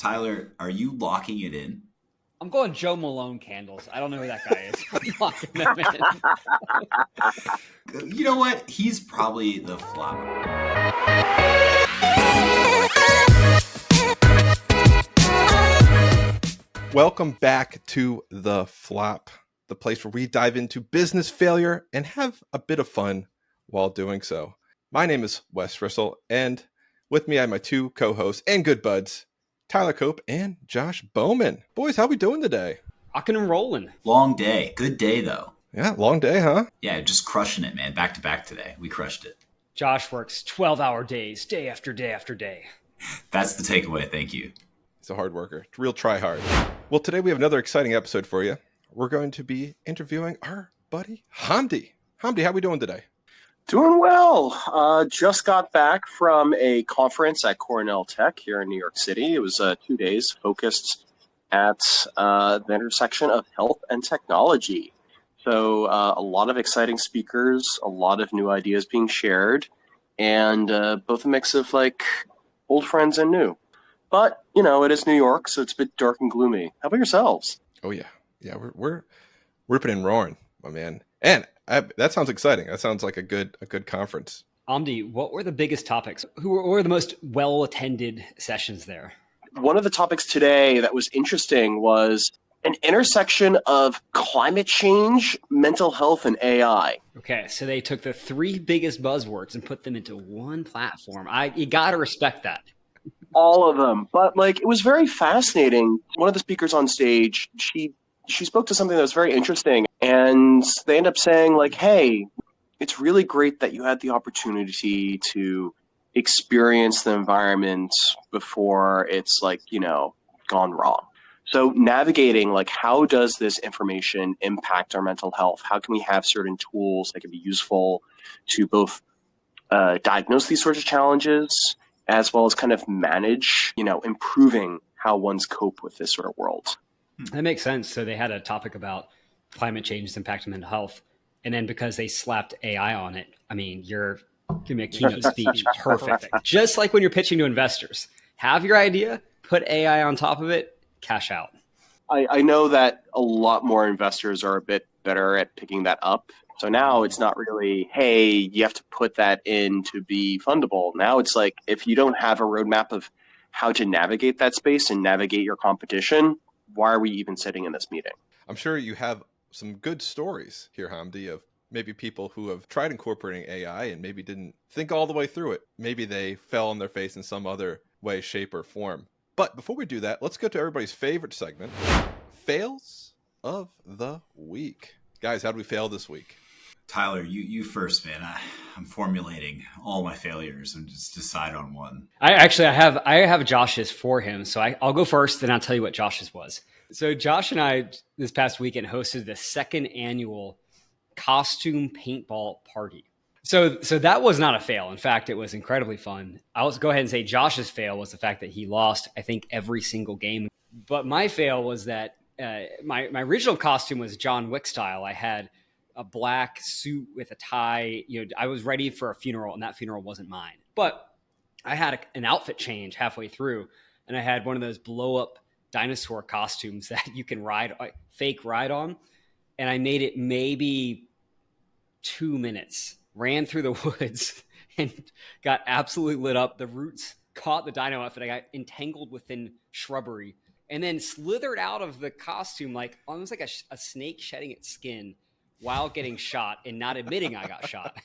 Tyler, are you locking it in? I'm going Joe Malone candles. I don't know who that guy is. I'm locking them in. You know what? He's probably the flop. Welcome back to The Flop, the place where we dive into business failure and have a bit of fun while doing so. My name is Wes Rissell, and with me I have my two co-hosts and good buds, Tyler Cope and Josh Bowman. Boys, how we doing today? Rocking and rolling. Long day. Good day, though. Yeah, long day, huh? Yeah, just crushing it, man. Back to back today. We crushed it. Josh works 12-hour days, day after day after day. That's the takeaway. Thank you. He's a hard worker. Real try hard. Well, today we have another exciting episode for you. We're going to be interviewing our buddy, Hamdi. Hamdi, how we doing today? Doing well. Just got back from a conference at Cornell Tech here in New York City. It was 2 days focused at the intersection of health and technology. So a lot of exciting speakers, a lot of new ideas being shared, and both a mix of like old friends and new. But, you know, it is New York, so it's a bit dark and gloomy. How about yourselves? Oh, yeah. Yeah, we're ripping and roaring, my man. And that sounds exciting. That sounds like a good conference. Hamdi, what were the biggest topics? Who were the most well-attended sessions there? One of the topics today that was interesting was an intersection of climate change, mental health, and AI. Okay, so they took the three biggest buzzwords and put them into one platform. You got to respect that. All of them. But like, it was very fascinating. One of the speakers on stage, she spoke to something that was very interesting. And they end up saying like, hey, it's really great that you had the opportunity to experience the environment before it's like, you know, gone wrong. So navigating like, how does this information impact our mental health? How can we have certain tools that can be useful to both diagnose these sorts of challenges, as well as kind of manage, you know, improving how one's cope with this sort of world. That makes sense. So they had a topic about climate change's impact on mental health. And then because they slapped AI on it, I mean, you're giving me a keynote speech. Perfect. Just like when you're pitching to investors. Have your idea, put AI on top of it, cash out. I know that a lot more investors are a bit better at picking that up. So now it's not really, hey, you have to put that in to be fundable. Now it's like, if you don't have a roadmap of how to navigate that space and navigate your competition, why are we even sitting in this meeting? I'm sure you have some good stories here, Hamdi, of maybe people who have tried incorporating AI and maybe didn't think all the way through it. Maybe they fell on their face in some other way, shape, or form. But before we do that, let's go to everybody's favorite segment, Fails of the Week. Guys, how did we fail this week? Tyler, you first, man. I'm formulating all my failures and just decide on one. I have Josh's for him. So I'll go first, then I'll tell you what Josh's was. So Josh and I this past weekend hosted the second annual costume paintball party. So that was not a fail. In fact, it was incredibly fun. I'll go ahead and say Josh's fail was the fact that he lost, I think, every single game. But my fail was that my original costume was John Wick style. I had a black suit with a tie. You know, I was ready for a funeral, and that funeral wasn't mine. But I had an outfit change halfway through, and I had one of those blow-up dinosaur costumes that you can fake ride on. And I made it maybe 2 minutes, ran through the woods, and got absolutely lit up. The roots caught the dino outfit. I got entangled within shrubbery, and then slithered out of the costume like almost like a snake shedding its skin while getting shot and not admitting I got shot.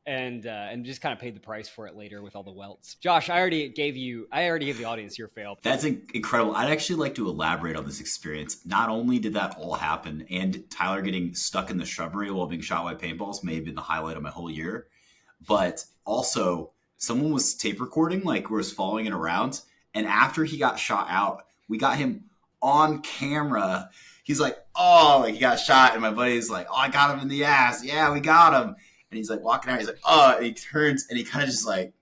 And just kind of paid the price for it later with all the welts. Josh, I already gave the audience your fail. That's incredible. I'd actually like to elaborate on this experience. Not only did that all happen, and Tyler getting stuck in the shrubbery while being shot by paintballs may have been the highlight of my whole year, but also someone was tape recording, like was following it around. And after he got shot out, we got him on camera. He's like, oh, like he got shot. And my buddy's like, oh, I got him in the ass. Yeah, we got him. And he's like walking out. He's like, oh, and he turns and he kind of just like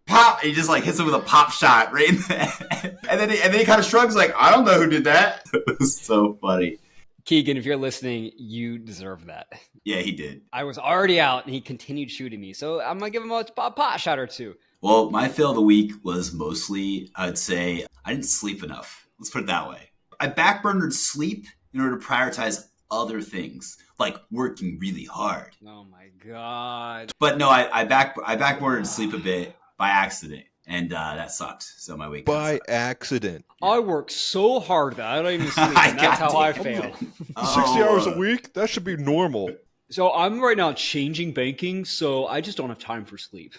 pop. And he just like hits him with a pop shot right in the head. And then he kind of shrugs like, I don't know who did that. It was so funny. Keegan, if you're listening, you deserve that. Yeah, he did. I was already out and he continued shooting me. So I'm going to give him a pot shot or two. Well, my fail of the week was mostly, I would say, I didn't sleep enough. Let's put it that way. I backburnered sleep in order to prioritize other things, like working really hard. Oh my God. But no, I backburnered sleep a bit by accident, and that sucked. So my week kinda By sucked. accident. I work so hard that I don't even sleep. And that's how I fail. 60 hours a week? That should be normal. So I'm right now changing banking, so I just don't have time for sleep.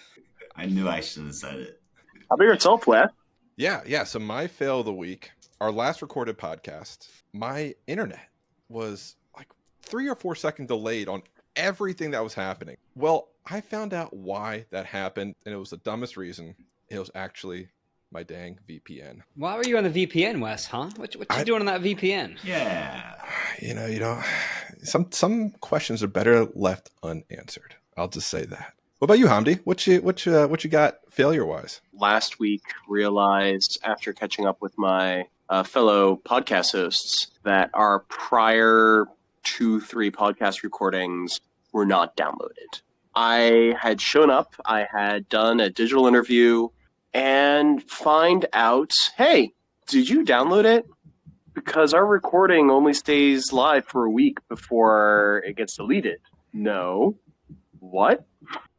I knew I shouldn't have said it. How about yourself, Wes? Yeah. So my fail of the week, our last recorded podcast, my internet was like 3 or 4 seconds delayed on everything that was happening. Well, I found out why that happened, and it was the dumbest reason. It was actually my dang VPN. Why were you on the VPN, Wes, huh? What you doing on that VPN? Yeah. You know, some questions are better left unanswered. I'll just say that. What about you, Hamdi? What you got failure wise? Last week, realized after catching up with my fellow podcast hosts that our prior 2-3 podcast recordings were not downloaded. I had shown up, I had done a digital interview, and find out, hey, did you download it? Because our recording only stays live for a week before it gets deleted. No. What?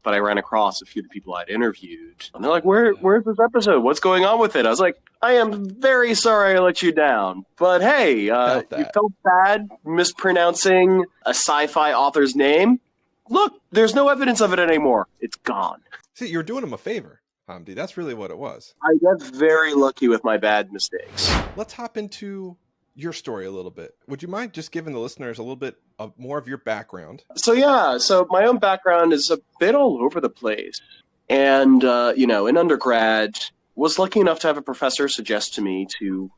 But I ran across a few of the people I'd interviewed. And they're like, where's this episode? What's going on with it? I was like, I am very sorry I let you down. But hey, you felt bad mispronouncing a sci-fi author's name? Look, there's no evidence of it anymore. It's gone. See, you're doing him a favor, Hamdi. That's really what it was. I get very lucky with my bad mistakes. Let's hop into your story a little bit. Would you mind just giving the listeners a little bit of more of your background? So my own background is a bit all over the place. And, in undergrad, was lucky enough to have a professor suggest to me to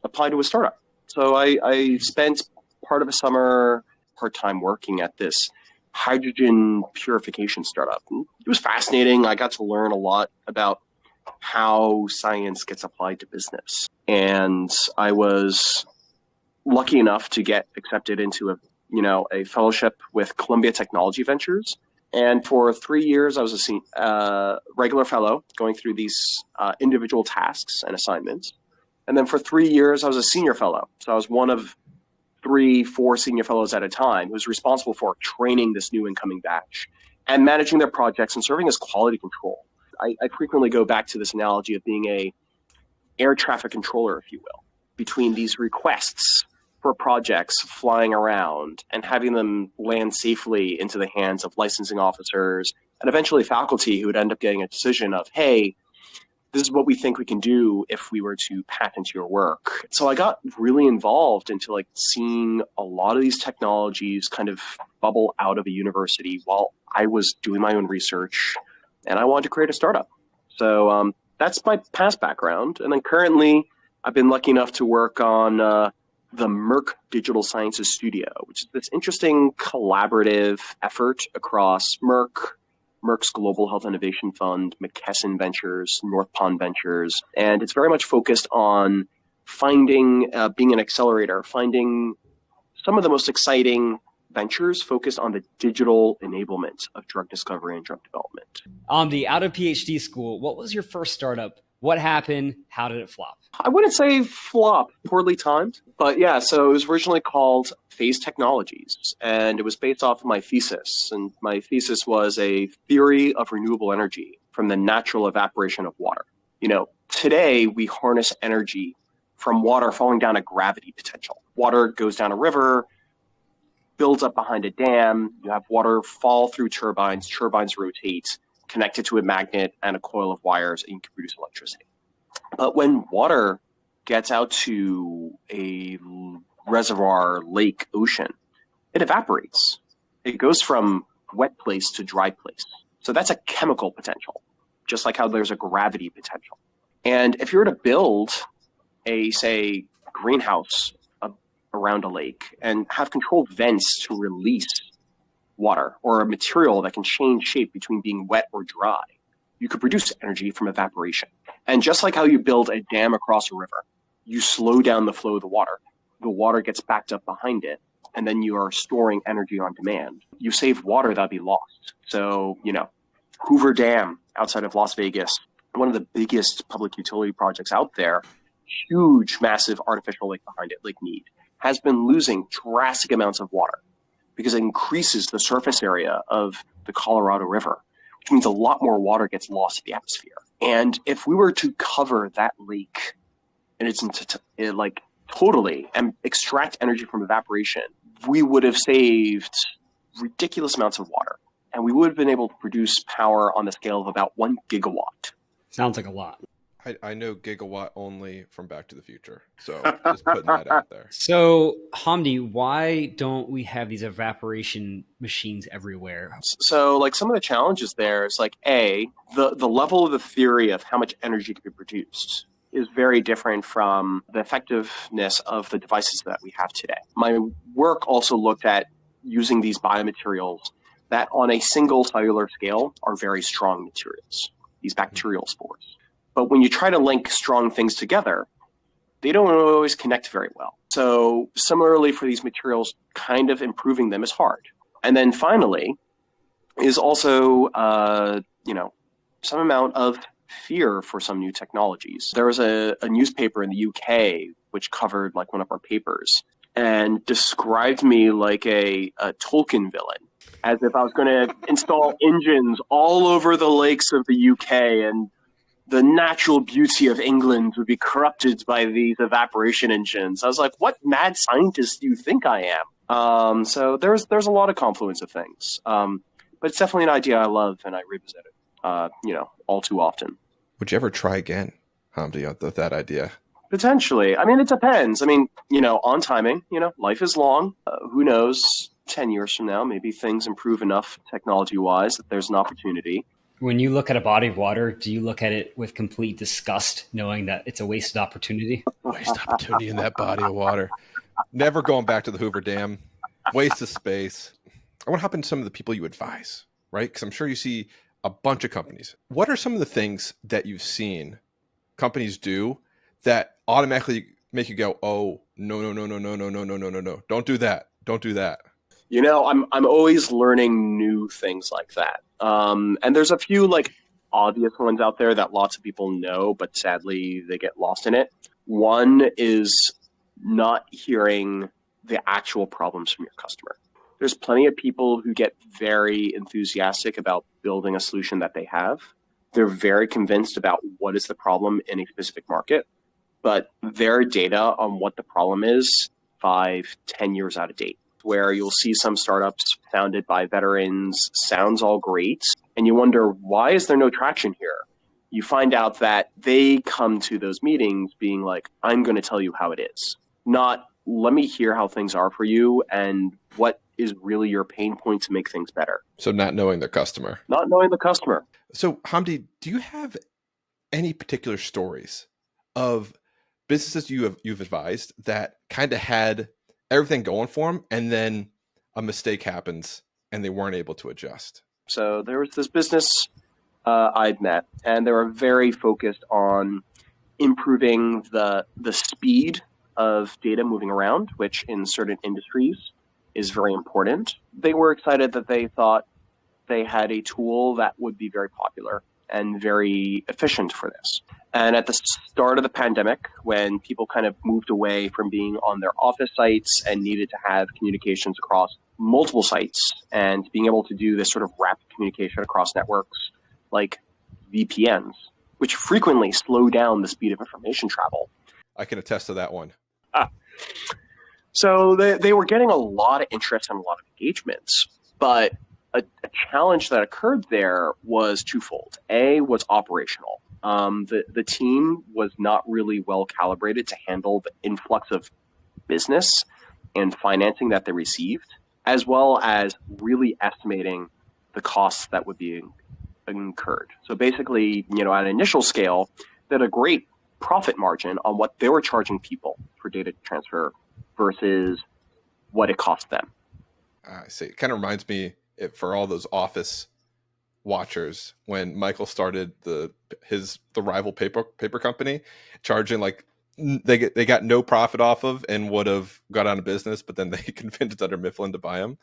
apply to a startup. So I spent part of a summer part-time working at this hydrogen purification startup. And it was fascinating. I got to learn a lot about how science gets applied to business. And I was lucky enough to get accepted into a fellowship with Columbia Technology Ventures. And for 3 years, I was a regular fellow going through these individual tasks and assignments. And then for 3 years, I was a senior fellow. So I was one of 3-4 senior fellows at a time who was responsible for training this new incoming batch and managing their projects and serving as quality control. I frequently go back to this analogy of being a air traffic controller, if you will, between these requests for projects flying around and having them land safely into the hands of licensing officers and eventually faculty who would end up getting a decision of, hey, this is what we think we can do if we were to patent your work. So I got really involved into seeing a lot of these technologies kind of bubble out of a university while I was doing my own research, and I wanted to create a startup. So that's my past background. And then currently I've been lucky enough to work on the Merck Digital Sciences Studio, which is this interesting collaborative effort across Merck's Global Health Innovation Fund, McKesson Ventures, North Pond Ventures. And it's very much focused on being an accelerator, finding some of the most exciting ventures focused on the digital enablement of drug discovery and drug development. Out of PhD school, what was your first startup? What happened? How did it flop? I wouldn't say flop, poorly timed, but yeah, so it was originally called Phase Technologies, and it was based off of my thesis. And my thesis was a theory of renewable energy from the natural evaporation of water. Today we harness energy from water falling down a gravity potential. Water goes down a river, builds up behind a dam, you have water fall through turbines rotate, connected to a magnet and a coil of wires, and you can produce electricity. But when water gets out to a reservoir, lake, ocean, it evaporates. It goes from wet place to dry place. So that's a chemical potential, just like how there's a gravity potential. And if you were to build say, greenhouse around a lake and have controlled vents to release water or a material that can change shape between being wet or dry, you could produce energy from evaporation. And just like how you build a dam across a river, you slow down the flow of the water gets backed up behind it, and then you are storing energy on demand. You save water that'd be lost. So, Hoover Dam outside of Las Vegas, one of the biggest public utility projects out there, huge, massive artificial lake behind it, Lake Mead, has been losing drastic amounts of water because it increases the surface area of the Colorado River, which means a lot more water gets lost to the atmosphere. And if we were to cover that lake and totally and extract energy from evaporation, we would have saved ridiculous amounts of water. And we would have been able to produce power on the scale of about 1 gigawatt. Sounds like a lot. I know gigawatt only from Back to the Future. So just putting that out there. So, Hamdi, why don't we have these evaporation machines everywhere? So, like, some of the challenges there is like, the level of the theory of how much energy can be produced is very different from the effectiveness of the devices that we have today. My work also looked at using these biomaterials that on a single cellular scale are very strong materials, these bacterial spores. But when you try to link strong things together, they don't always connect very well. So similarly for these materials, kind of improving them is hard. And then finally is also, some amount of fear for some new technologies. There was a newspaper in the UK which covered like one of our papers and described me like a Tolkien villain, as if I was going to install engines all over the lakes of the UK and the natural beauty of England would be corrupted by these evaporation engines. I was like, what mad scientist do you think I am? So there's a lot of confluence of things. But it's definitely an idea I love and I revisit it, all too often. Would you ever try again, Hamdi, with that idea? Potentially. I mean, it depends. I mean, on timing, life is long. Who knows, 10 years from now, maybe things improve enough technology-wise that there's an opportunity. When you look at a body of water, do you look at it with complete disgust, knowing that it's a wasted opportunity? Waste opportunity in that body of water. Never going back to the Hoover Dam. Waste of space. I want to hop into some of the people you advise, right? Because I'm sure you see a bunch of companies. What are some of the things that you've seen companies do that automatically make you go, oh, no. Don't do that. Don't do that. I'm always learning new things like that. And there's a few like obvious ones out there that lots of people know, but sadly they get lost in it. One is not hearing the actual problems from your customer. There's plenty of people who get very enthusiastic about building a solution that they have. They're very convinced about what is the problem in a specific market, but their data on what the problem is 5-10 years out of date, where you'll see some startups founded by veterans, sounds all great, and you wonder, why is there no traction here? You find out that they come to those meetings being like, I'm going to tell you how it is. Not, let me hear how things are for you and what is really your pain point to make things better. So not knowing the customer. Not knowing the customer. So Hamdi, do you have any particular stories of businesses you've advised that kind of had everything going for them and then a mistake happens and they weren't able to adjust? So there was this business I'd met, and they were very focused on improving the speed of data moving around, which in certain industries is very important. They were excited that they thought they had a tool that would be very popular and very efficient for this. And at the start of the pandemic, when people kind of moved away from being on their office sites and needed to have communications across multiple sites and being able to do this sort of rapid communication across networks like VPNs, which frequently slow down the speed of information travel. I can attest to that one. So they were getting a lot of interest and a lot of engagements, but a challenge that occurred there was twofold. A was operational. The team was not really well calibrated to handle the influx of business and financing that they received, as well as really estimating the costs that would be incurred. So basically, at an initial scale, they had a great profit margin on what they were charging people for data transfer versus what it cost them. I see. It kind of reminds me for all those office watchers when Michael started the rival paper company, charging like they got no profit off of and would have got out of business, but then they convinced Dunder Mifflin to buy them.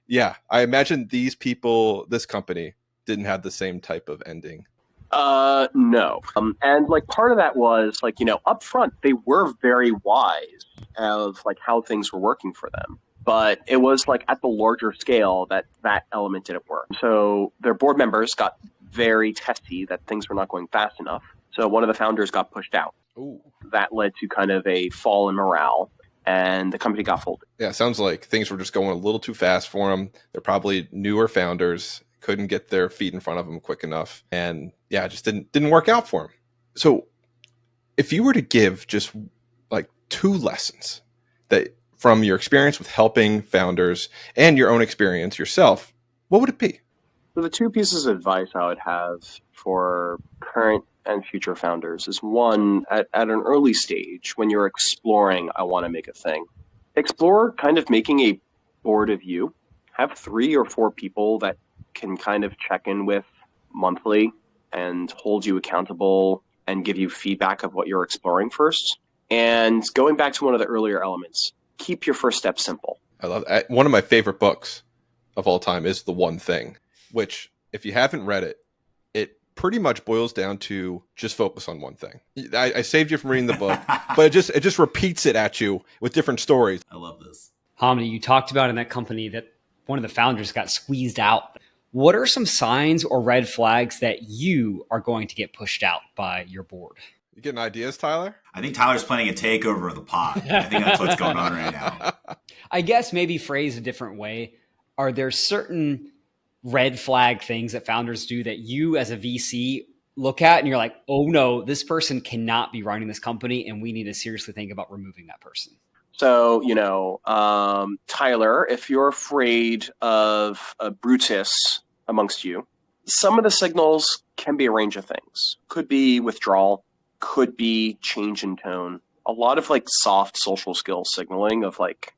Yeah, I imagine these people, this company, didn't have the same type of ending? No. And like part of that was like, up front, they were very wise of like how things were working for them. But it was like at the larger scale that element didn't work. So their board members got very testy that things were not going fast enough. So one of the founders got pushed out. Ooh. That led to kind of a fall in morale, and the company got folded. Yeah, it sounds like things were just going a little too fast for them. They're probably newer founders, couldn't get their feet in front of them quick enough, and yeah, it just didn't work out for them. So, if you were to give just like 2 lessons that from your experience with helping founders and your own experience yourself, what would it be? So the 2 pieces of advice I would have for current and future founders is one, at an early stage, when you're exploring, I want to make a thing, explore kind of making a board of you. Have 3 or 4 people that can kind of check in with monthly and hold you accountable and give you feedback of what you're exploring first. And going back to one of the earlier elements, keep your first step simple. I love one of my favorite books of all time is The One Thing, which if you haven't read it, it pretty much boils down to just focus on one thing. I saved you from reading the book, but it just repeats it at you with different stories. I love this. Hamdi, you talked about in that company that one of the founders got squeezed out. What are some signs or red flags that you are going to get pushed out by your board? You getting ideas, Tyler? I think Tyler's planning a takeover of the pod. I think that's what's going on right now. I guess maybe phrase a different way. Are there certain red flag things that founders do that you as a VC look at and you're like, oh no, this person cannot be running this company and we need to seriously think about removing that person? So, Tyler, if you're afraid of a Brutus amongst you, some of the signals can be a range of things. Could be withdrawal, could be change in tone. A lot of like soft social skills signaling of like,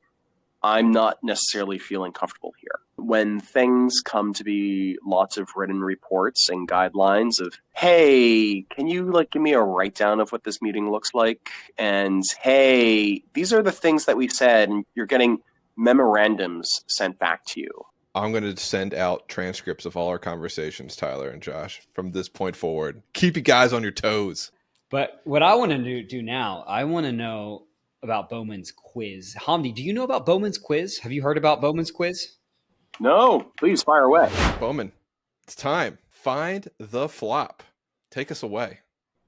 I'm not necessarily feeling comfortable here. When things come to be lots of written reports and guidelines of, hey, can you like give me a write down of what this meeting looks like? And hey, these are the things that we said, and you're getting memorandums sent back to you. I'm going to send out transcripts of all our conversations, Tyler and Josh, from this point forward. Keep you guys on your toes. But what I want to do now, I want to know about Bowman's quiz. Hamdi, do you know about Bowman's quiz? Have you heard about Bowman's quiz? No, please fire away. Bowman, it's time. Find the flop. Take us away.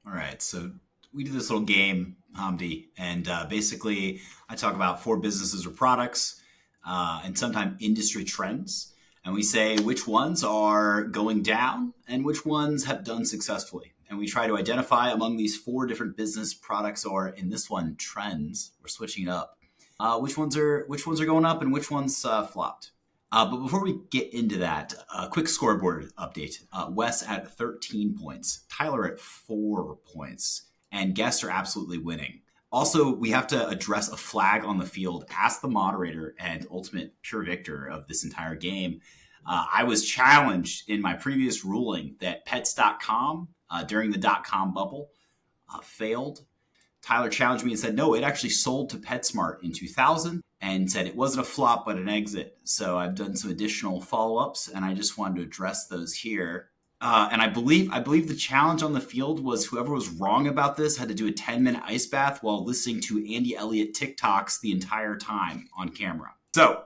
All right. So we do this little game, Hamdi, and basically I talk about 4 businesses or products and sometimes industry trends. And we say which ones are going down and which ones have done successfully. And we try to identify among these 4 different business products, or in this one, trends. We're switching it up. Which ones are going up and which ones flopped. But before we get into that, a quick scoreboard update. Wes at 13 points, Tyler at 4 points, and guests are absolutely winning. Also, we have to address a flag on the field. Ask the moderator and ultimate pure victor of this entire game. I was challenged in my previous ruling that pets.com during the .com bubble failed. Tyler challenged me and said, no, it actually sold to PetSmart in 2000 and said it wasn't a flop, but an exit. So I've done some additional follow-ups and I just wanted to address those here. And I believe the challenge on the field was whoever was wrong about this had to do a 10-minute ice bath while listening to Andy Elliott TikToks the entire time on camera. So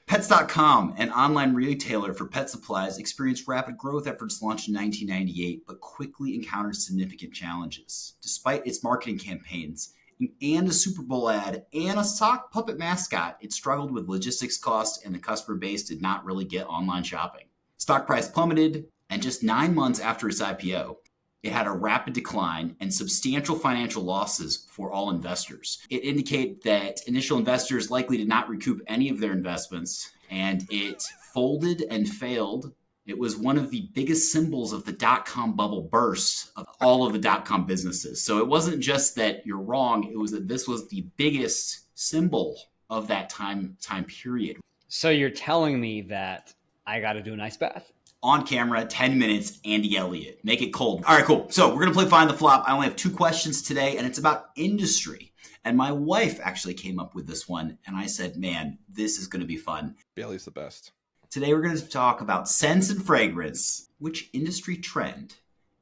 Pets.com, an online retailer for pet supplies, experienced rapid growth efforts launched in 1998, but quickly encountered significant challenges. Despite its marketing campaigns and a Super Bowl ad and a sock puppet mascot, it struggled with logistics costs and the customer base did not really get online shopping. Stock price plummeted, and just 9 months after its IPO, it had a rapid decline and substantial financial losses for all investors. It indicated that initial investors likely did not recoup any of their investments, and it folded and failed. It was one of the biggest symbols of the dot-com bubble burst of all of the dot-com businesses. So it wasn't just that you're wrong, it was that this was the biggest symbol of that time period. So you're telling me that I got to do an ice bath? On camera, 10 minutes, Andy Elliott. Make it cold. All right, cool. So we're going to play Find the Flop. I only have 2 questions today, and it's about industry. And my wife actually came up with this one, and I said, man, this is going to be fun. Bailey's the best. Today we're going to talk about scents and fragrance. Which industry trend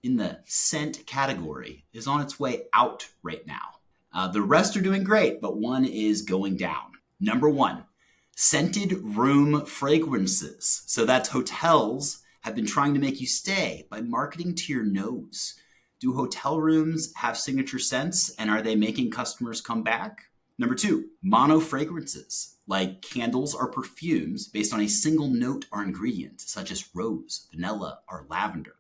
in the scent category is on its way out right now? The rest are doing great, but one is going down. Number one, scented room fragrances. So that's hotels have been trying to make you stay by marketing to your nose. Do hotel rooms have signature scents, and are they making customers come back? Number two, mono fragrances, like candles or perfumes based on a single note or ingredient, such as rose, vanilla, or lavender.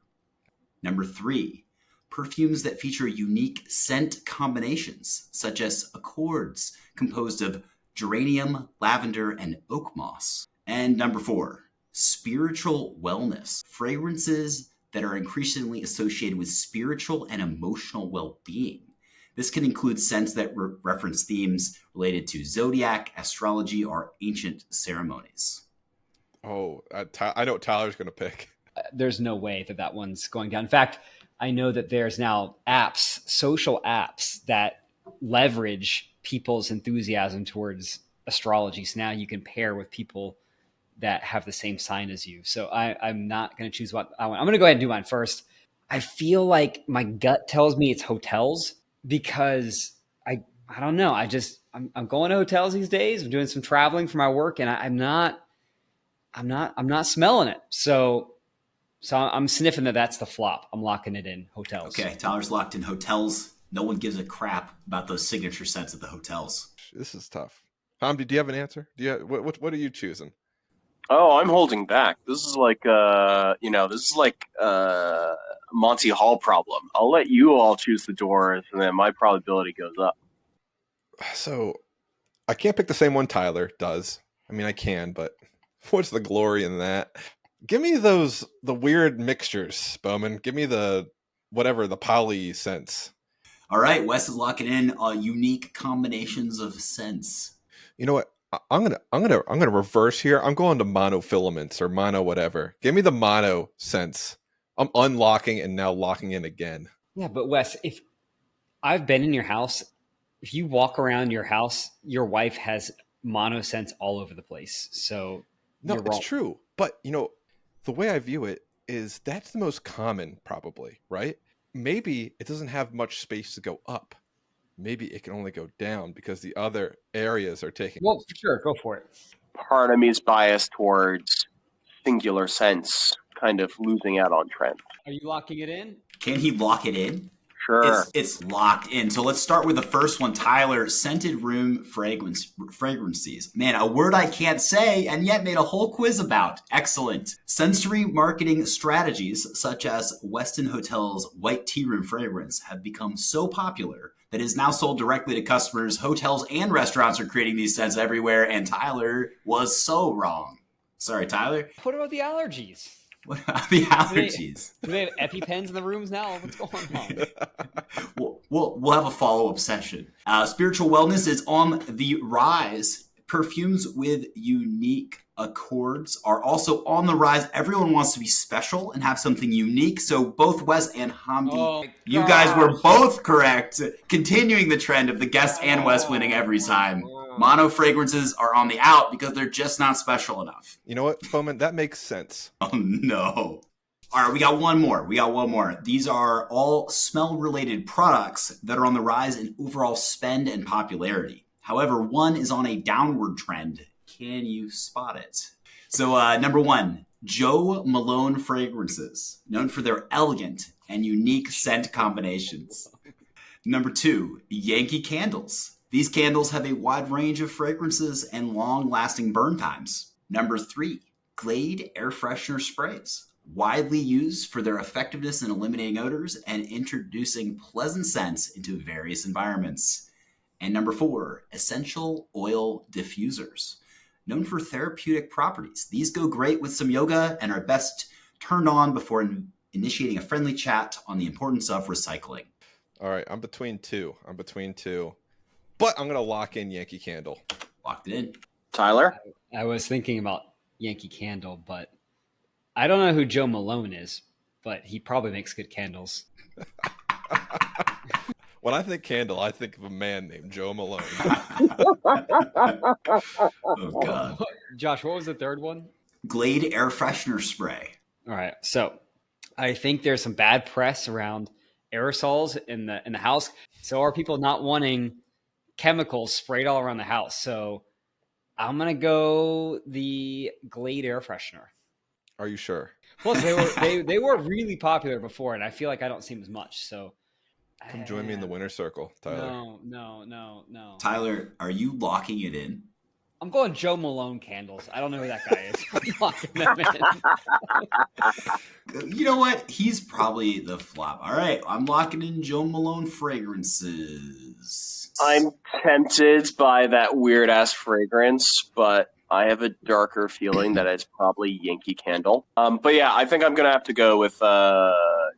Number three, perfumes that feature unique scent combinations, such as accords composed of geranium, lavender, and oak moss. And number four, spiritual wellness, fragrances that are increasingly associated with spiritual and emotional well-being. This can include scents that reference themes related to zodiac, astrology, or ancient ceremonies. Oh, I know what Tyler's going to pick. There's no way that one's going down. In fact, I know that there's now apps, social apps that leverage people's enthusiasm towards astrology. So now you can pair with people that have the same sign as you. So I'm not going to choose what I want. I'm going to go ahead and do mine first. I feel like my gut tells me it's hotels because I don't know. I'm going to hotels these days. I'm doing some traveling for my work, and I'm not smelling it. So I'm sniffing that's the flop. I'm locking it in hotels. Okay, Tyler's locked in hotels. No one gives a crap about those signature scents at the hotels. This is tough. Hamdi, do you have an answer? What are you choosing? Oh, I'm holding back. This is like Monty Hall problem. I'll let you all choose the doors, and then my probability goes up. So I can't pick the same one Tyler does. I mean, I can, but what's the glory in that? Give me the weird mixtures, Bowman. Give me the poly scents. All right, Wes is locking in unique combinations of scents. You know what? I'm gonna reverse here. I'm going to monofilaments or mono whatever. Give me the mono scents. I'm unlocking and now locking in again. Yeah, but Wes, if I've been in your house, if you walk around your house, your wife has mono scents all over the place. So no, you're it's wrong. true. But the way I view it is that's the most common, probably, right? Maybe it doesn't have much space to go up. Maybe it can only go down because the other areas are taking. Well, sure, go for it. Part of me is biased towards singular sense, kind of losing out on trend. Are you locking it in? Can he lock it in? Sure. It's locked in. So let's start with the first one, Tyler. Scented room fragrances. Man, a word I can't say and yet made a whole quiz about. Excellent. Sensory marketing strategies such as Westin Hotel's white tea room fragrance have become so popular that is now sold directly to customers. Hotels and restaurants are creating these scents everywhere, and Tyler was so wrong. Sorry, Tyler. What about the allergies? What about the allergies? Do they have EpiPens in the rooms now? What's going on? We'll have a follow-up session. Spiritual wellness is on the rise. Perfumes with unique accords are also on the rise. Everyone wants to be special and have something unique. So both Wes and Hamdi, you guys were both correct, continuing the trend of the guest and Wes winning every time. Mono fragrances are on the out because they're just not special enough. You know what, Bowman? That makes sense. Oh, no. All right, we got one more. These are all smell-related products that are on the rise in overall spend and popularity. However, one is on a downward trend. Can you spot it? So number one, Joe Malone fragrances, known for their elegant and unique scent combinations. Number two, Yankee candles. These candles have a wide range of fragrances and long-lasting burn times. Number three, Glade air freshener sprays, widely used for their effectiveness in eliminating odors and introducing pleasant scents into various environments. And number four, essential oil diffusers, known for therapeutic properties. These go great with some yoga and are best turned on before initiating a friendly chat on the importance of recycling. All right, I'm between two. But I'm going to lock in Yankee Candle. Locked in. Tyler? I was thinking about Yankee Candle, but I don't know who Joe Malone is, but he probably makes good candles. When I think candle, I think of a man named Joe Malone. Oh, God. Josh, what was the third one? Glade air freshener spray. All right. So I think there's some bad press around aerosols in the house. So are people not wanting chemicals sprayed all around the house? So I'm gonna go the Glade air freshener. Are you sure? Plus, they were really popular before, and I feel like I don't see them as much. So Come join me in the winner's circle, Tyler. No. Tyler, are you locking it in? I'm going Joe Malone candles. I don't know who that guy is. I'm locking them in. You know what? He's probably the flop. All right, I'm locking in Joe Malone fragrances. I'm tempted by that weird ass fragrance, but I have a darker feeling that it's probably Yankee Candle. But yeah, I think I'm gonna have to go with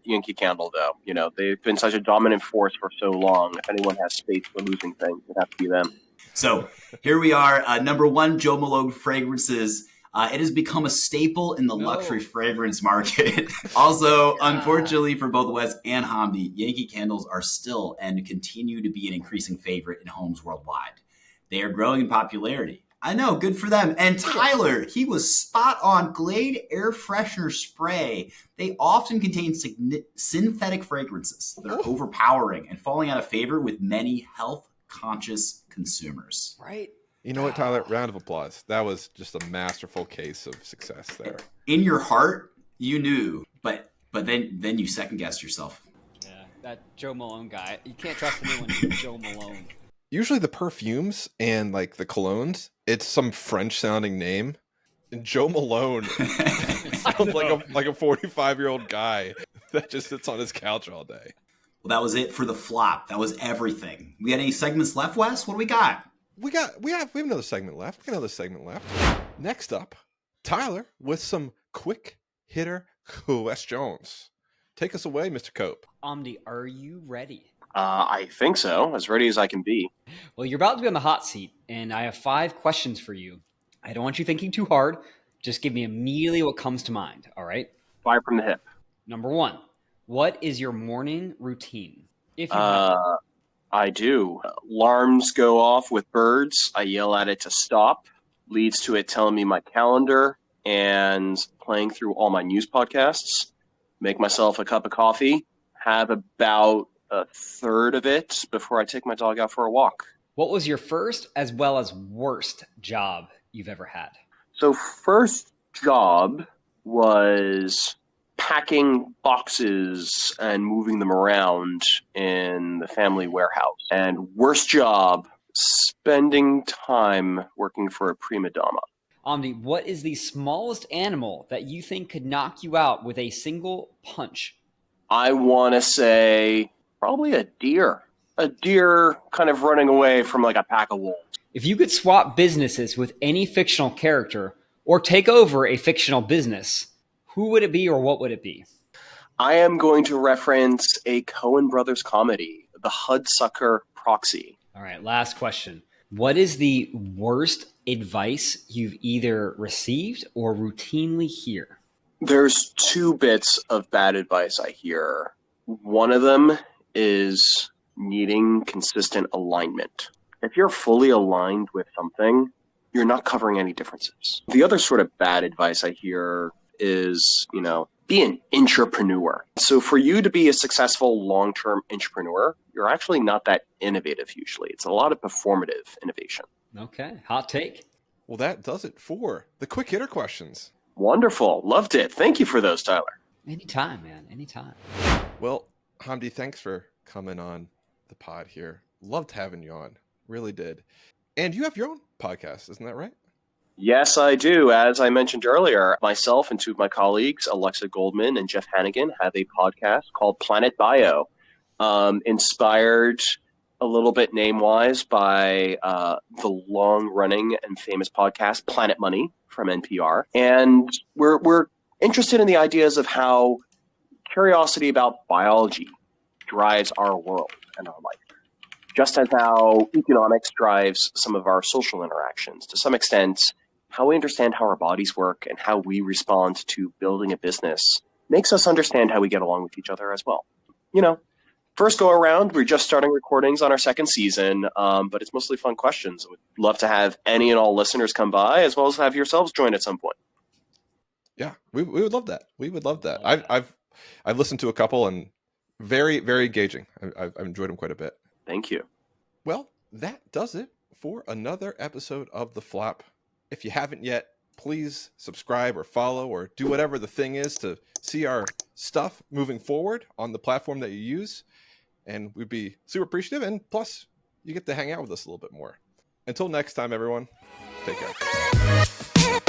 Yankee Candle, though. You know, they've been such a dominant force for so long. If anyone has space for losing things, it'd have to be them. So here we are, number one, Joe Malone fragrances. It has become a staple in the luxury fragrance market. Also, unfortunately for both Wes and Hamdi, Yankee Candles are still and continue to be an increasing favorite in homes worldwide. They are growing in popularity. I know, good for them. And Tyler, he was spot on. Glade air freshener spray. They often contain synthetic fragrances that are overpowering and falling out of favor with many health-conscious consumers. Right? You know what, Tyler? Round of applause. That was just a masterful case of success there. In your heart, you knew, but then you second-guessed yourself. Yeah, that Joe Malone guy. You can't trust anyone named Joe Malone. Usually the perfumes and like the colognes, it's some French sounding name. And Joe Malone sounds like a 45-year-old guy that just sits on his couch all day. Well, that was it for the flop. That was everything. We got any segments left, Wes? What do we got? We have another segment left. Next up, Tyler with some quick hitter questions. Take us away, Mr. Cope. Hamdi, are you ready? I think so. As ready as I can be. Well, you're about to be on the hot seat, and I have 5 questions for you. I don't want you thinking too hard. Just give me immediately what comes to mind, all right? Fire from the hip. Number 1, what is your morning routine? If you I do. Alarms go off with birds. I yell at it to stop. Leads to it telling me my calendar and playing through all my news podcasts. Make myself a cup of coffee. Have about a third of it before I take my dog out for a walk. What was your first as well as worst job you've ever had? So first job was packing boxes and moving them around in the family warehouse. And worst job, spending time working for a prima donna. Hamdi, what is the smallest animal that you think could knock you out with a single punch? I want to say probably a deer. A deer kind of running away from like a pack of wolves. If you could swap businesses with any fictional character or take over a fictional business, who would it be or what would it be? I am going to reference a Coen Brothers comedy, The Hudsucker Proxy. All right, last question. What is the worst advice you've either received or routinely hear? There's 2 bits of bad advice I hear. One of them is needing consistent alignment. If you're fully aligned with something, you're not covering any differences. The other sort of bad advice I hear is, be an intrapreneur. So for you to be a successful long-term intrapreneur, you're actually not that innovative usually. It's a lot of performative innovation. Okay, hot take. Well, that does it for the quick hitter questions. Wonderful. Loved it. Thank you for those, Tyler. Anytime, man. Anytime. Well, Hamdi, thanks for coming on the pod here. Loved having you on. Really did. And you have your own podcast, isn't that right? Yes, I do. As I mentioned earlier, myself and 2 of my colleagues, Alexa Goldman and Jeff Hannigan, have a podcast called Planet Bio, inspired a little bit name-wise by the long-running and famous podcast Planet Money from NPR. And we're interested in the ideas of how curiosity about biology drives our world and our life. Just as how economics drives some of our social interactions. To some extent, how we understand how our bodies work and how we respond to building a business makes us understand how we get along with each other as well. First go around, we're just starting recordings on our 2nd season, but it's mostly fun questions. We'd love to have any and all listeners come by, as well as have yourselves join at some point. Yeah, we would love that. We would love that. I've listened to a couple and very, very engaging. I've enjoyed them quite a bit. Thank you. Well, that does it for another episode of The Flop. If you haven't yet, please subscribe or follow or do whatever the thing is to see our stuff moving forward on the platform that you use. And we'd be super appreciative. And plus, you get to hang out with us a little bit more. Until next time, everyone, take care.